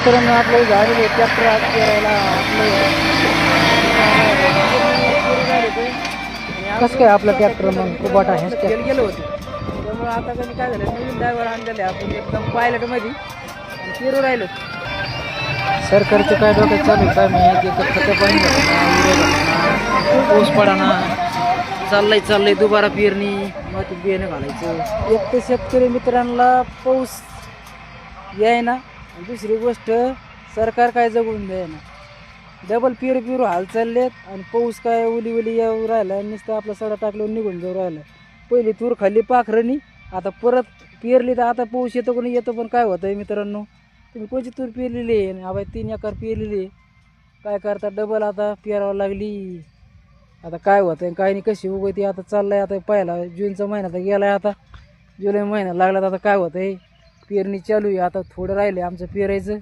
मित्रांनो आपलं झालेलं ट्रॅक्टर आज पेरायला कसं काय आपलं ट्रॅक्टर मग कुबाट आहे गेलं होतं. त्यामुळे आता कधी काय झालं नवीन ड्रायव्हर आणलेले आपण एकदम पायलट मध्ये आणि पेरू राहिलो. सरकारचं काय डोक्यात चालू आहे काय माहिती खतं पाणी पाऊस पडाना चाललंय दुबारा पेरणी माती बियाणं घालायचं. एक तर शेतकरी मित्रांना पाऊस यायना, दुसरी गोष्ट सरकार काय जगून द्यायना. डबल पेरू हाल चाललेत आणि पाऊस काय उली येऊ राहिला, नुसतं आपला सडा टाकल्यावर निघून जाऊ राहिला. पहिली तूर खाल्ली पाखरणी, आता परत पेरली तर आता पाऊस येतो कोणी येतो. पण काय होतं मित्रांनो, तुम्ही कोणची तूर पेरलेली आहे ना, बाई 3 एकर पेरलेली आहे, काय करता डबल आता पेरावं लागली. आता काय होतं काय नाही कशी उगवती आता चाललंय. आता पहिला जूनचा महिना तर गेलाय, आता जुलै महिना लागला. आता काय होतं पेरणी चालू आहे, आता थोडं राहिलं आमचं पेरायचं.